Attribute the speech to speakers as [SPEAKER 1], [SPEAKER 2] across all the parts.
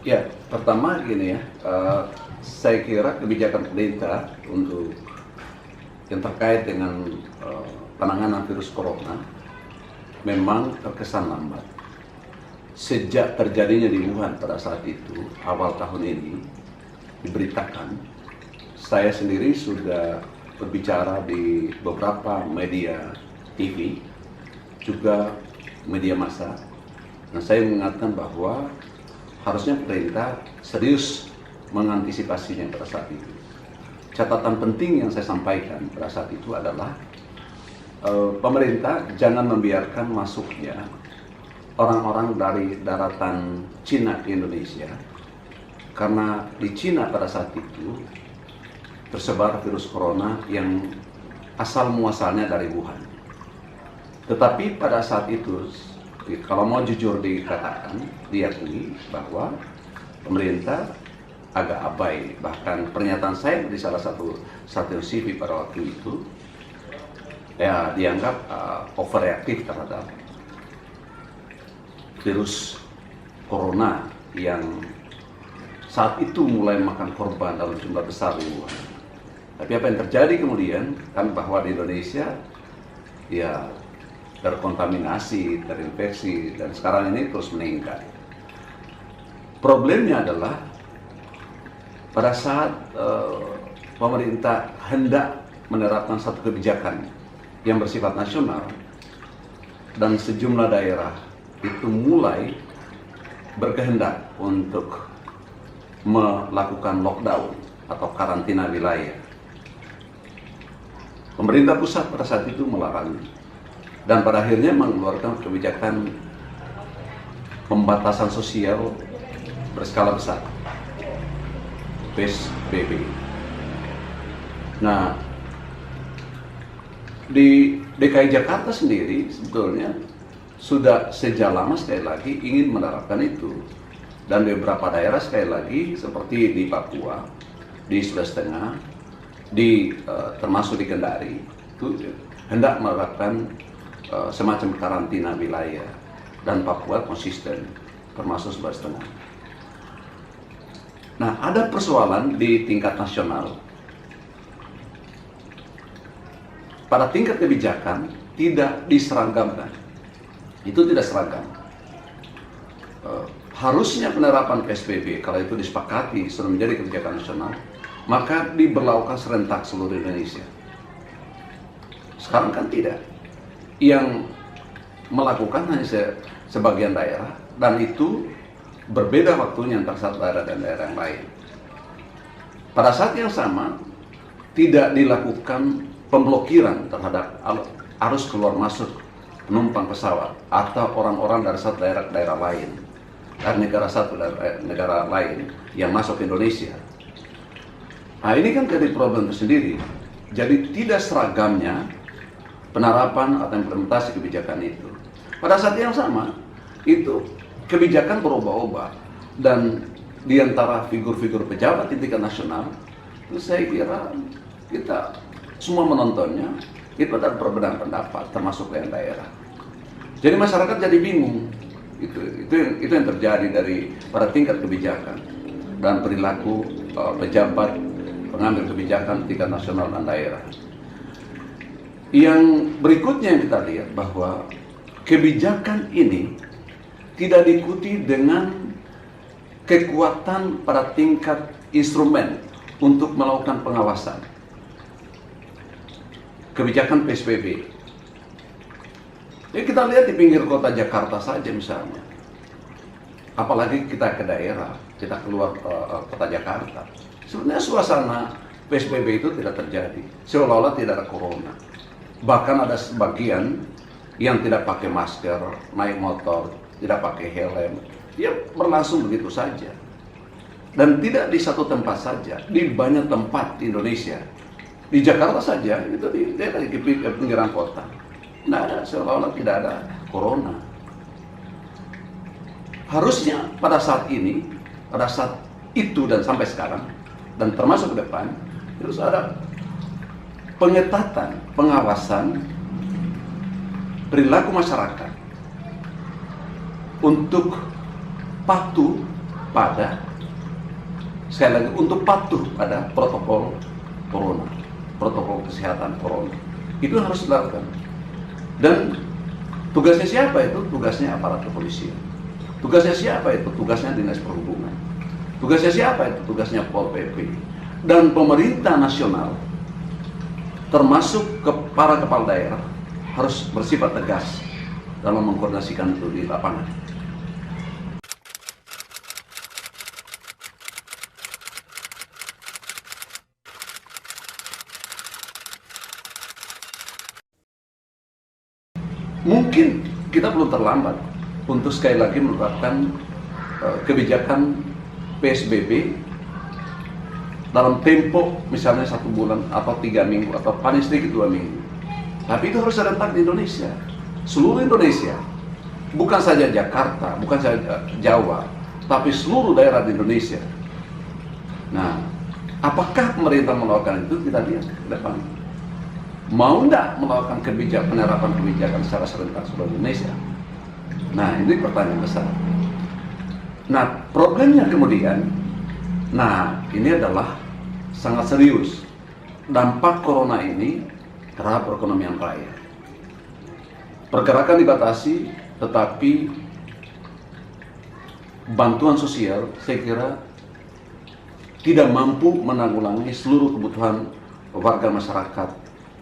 [SPEAKER 1] Ya, pertama gini ya, saya kira kebijakan pemerintah untuk yang terkait dengan penanganan virus corona memang terkesan lambat. Sejak terjadinya di Wuhan pada saat itu, awal tahun ini, diberitakan, saya sendiri sudah berbicara di beberapa media TV, juga media massa, dan saya mengatakan bahwa harusnya pemerintah serius mengantisipasinya pada saat itu. Catatan penting yang saya sampaikan pada saat itu adalah pemerintah jangan membiarkan masuknya orang-orang dari daratan Cina ke Indonesia, karena di Cina pada saat itu tersebar virus corona yang asal muasalnya dari Wuhan. Tetapi pada saat itu, kalau mau jujur dikatakan, diakui bahwa pemerintah agak abai. Bahkan pernyataan saya di salah satu TV pada waktu itu, ya dianggap overreaktif terhadap virus corona yang saat itu mulai makan korban dalam jumlah besar di Wuhan. Tapi apa yang terjadi kemudian kan bahwa di Indonesia ya terkontaminasi, terinfeksi, dan sekarang ini terus meningkat. Problemnya adalah pada saat pemerintah hendak menerapkan satu kebijakan yang bersifat nasional dan sejumlah daerah itu mulai berkehendak untuk melakukan lockdown atau karantina wilayah. Pemerintah pusat pada saat itu melarang dan pada akhirnya mengeluarkan kebijakan pembatasan sosial berskala besar, PSBB. Nah, di DKI Jakarta sendiri sebetulnya sudah sejak lama sekali lagi ingin menerapkan itu, dan di beberapa daerah sekali lagi seperti di Papua, di Sulawesi Tengah, termasuk di Kendari itu hendak menerapkan semacam karantina wilayah, dan Papua konsisten termasuk Sulawesi Tengah. Nah, ada persoalan di tingkat nasional. Pada tingkat kebijakan tidak diseragamkan. Itu tidak seragam. Harusnya penerapan PSBB kalau itu disepakati sudah menjadi kebijakan nasional, maka diberlakukan serentak seluruh Indonesia. Sekarang kan tidak. Yang melakukan hanya sebagian daerah, dan itu berbeda waktunya antara satu daerah dan daerah yang lain. Pada saat yang sama, tidak dilakukan pemblokiran terhadap arus keluar masuk penumpang pesawat atau orang-orang dari satu daerah ke daerah lain, dari negara lain yang masuk ke Indonesia. Nah, ini kan jadi problem tersendiri. Jadi tidak seragamnya penerapan atau implementasi kebijakan itu. Pada saat yang sama, itu kebijakan berubah-ubah, dan di antara figur-figur pejabat di tingkat nasional, itu saya kira kita semua menontonnya, itu ada perbedaan pendapat, termasuk yang daerah. Jadi masyarakat jadi bingung. Itu yang terjadi dari pada tingkat kebijakan dan perilaku pejabat pengambil kebijakan tingkat nasional dan daerah. Yang berikutnya yang kita lihat bahwa kebijakan ini tidak diikuti dengan kekuatan pada tingkat instrumen untuk melakukan pengawasan. Kebijakan PSBB. Jadi kita lihat di pinggir kota Jakarta saja misalnya. Apalagi kita ke daerah, kita keluar kota Jakarta. Sebenarnya suasana PSBB itu tidak terjadi. Seolah-olah tidak ada corona. Bahkan ada sebagian yang tidak pakai masker, naik motor, tidak pakai helm. Dia berlangsung begitu saja. Dan tidak di satu tempat saja, di banyak tempat di Indonesia. Di Jakarta saja, itu di daerah di pinggiran kota. Tidak ada, seolah-olah tidak ada corona. Harusnya pada saat ini, pada saat itu dan sampai sekarang, dan termasuk ke depan, harus ada pengetatan, pengawasan perilaku masyarakat untuk patuh pada, sekali lagi, untuk patuh pada protokol corona, protokol kesehatan corona. Itu harus dilakukan. Dan tugasnya siapa itu? Tugasnya aparat kepolisian. Tugasnya siapa itu? Tugasnya Dinas Perhubungan. Tugasnya siapa itu? Tugasnya Pol PP. Dan pemerintah nasional, termasuk para kepala daerah, harus bersifat tegas dalam mengkoordinasikan itu di lapangan. Mungkin kita belum terlambat untuk sekali lagi menerapkan kebijakan PSBB dalam tempo misalnya 1 bulan atau 3 minggu atau paling sedikit 2 minggu. Tapi itu harus serentak di Indonesia, seluruh Indonesia, bukan saja Jakarta, bukan saja Jawa, tapi seluruh daerah di Indonesia. Nah, apakah pemerintah melakukan itu? Kita lihat ke depan. Mau nggak melakukan penerapan kebijakan secara serentak seluruh Indonesia? Nah, ini pertanyaan besar. Nah, problemnya kemudian, ini adalah sangat serius dampak corona ini terhadap perekonomian rakyat. Pergerakan dibatasi, tetapi bantuan sosial saya kira tidak mampu menanggulangi seluruh kebutuhan warga masyarakat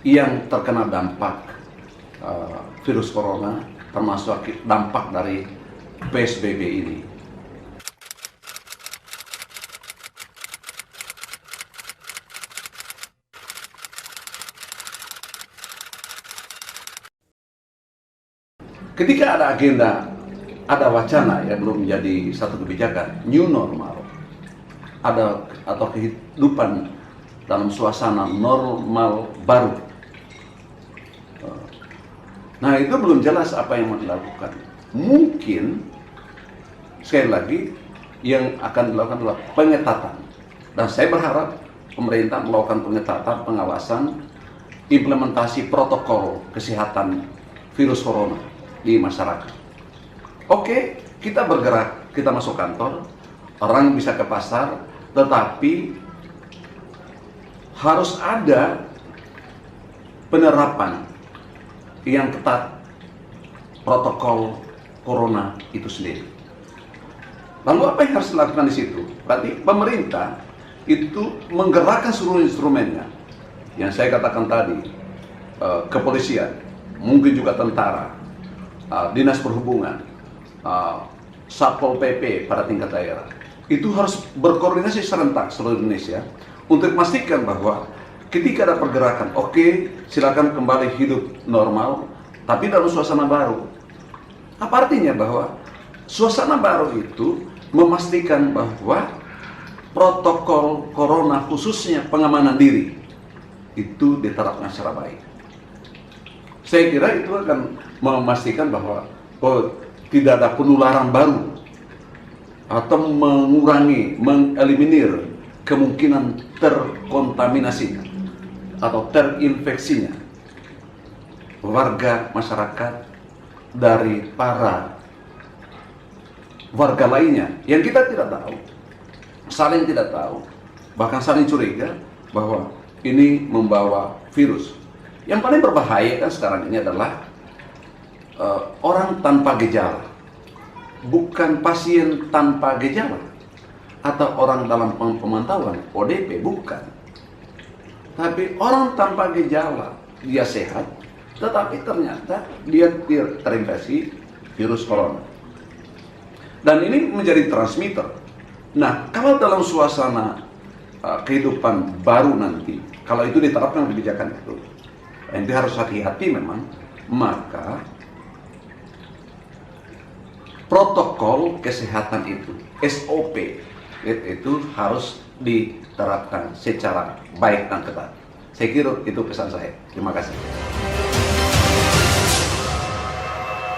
[SPEAKER 1] yang terkena dampak virus corona, termasuk dampak dari PSBB ini. Ketika ada agenda, ada wacana yang belum menjadi satu kebijakan, new normal, atau kehidupan dalam suasana normal baru. Nah, itu belum jelas apa yang mau dilakukan. Mungkin, sekali lagi, yang akan dilakukan adalah pengetatan. Dan saya berharap pemerintah melakukan pengetatan, pengawasan, implementasi protokol kesehatan virus corona di masyarakat. Oke, kita bergerak, kita masuk kantor, orang bisa ke pasar, tetapi harus ada penerapan yang ketat protokol corona itu sendiri. Lalu apa yang harus dilakukan di situ? Berarti pemerintah itu menggerakkan seluruh instrumennya. Yang saya katakan tadi, kepolisian, mungkin juga tentara, Dinas Perhubungan, Satpol PP pada tingkat daerah. Itu harus berkoordinasi serentak seluruh Indonesia untuk memastikan bahwa ketika ada pergerakan, oke, silakan kembali hidup normal, tapi dalam suasana baru. Apa artinya? Bahwa suasana baru itu memastikan bahwa protokol corona, khususnya pengamanan diri, itu diterapkan secara baik. Saya kira itu akan memastikan bahwa tidak ada penularan baru atau mengeliminir kemungkinan terkontaminasinya atau terinfeksinya warga masyarakat dari para warga lainnya yang kita tidak tahu, saling tidak tahu, bahkan saling curiga bahwa ini membawa virus. Yang paling berbahaya kan sekarang ini adalah orang tanpa gejala, bukan pasien tanpa gejala, atau orang dalam pemantauan ODP, bukan. Tapi orang tanpa gejala, dia sehat, tetapi ternyata dia terinfeksi virus corona. Dan ini menjadi transmitter. Nah, kalau dalam suasana kehidupan baru nanti, kalau itu diterapkan kebijakan itu harus hati-hati memang, maka protokol kesehatan itu, SOP, itu harus diterapkan secara baik dan ketat. Saya kira itu pesan saya. Terima kasih.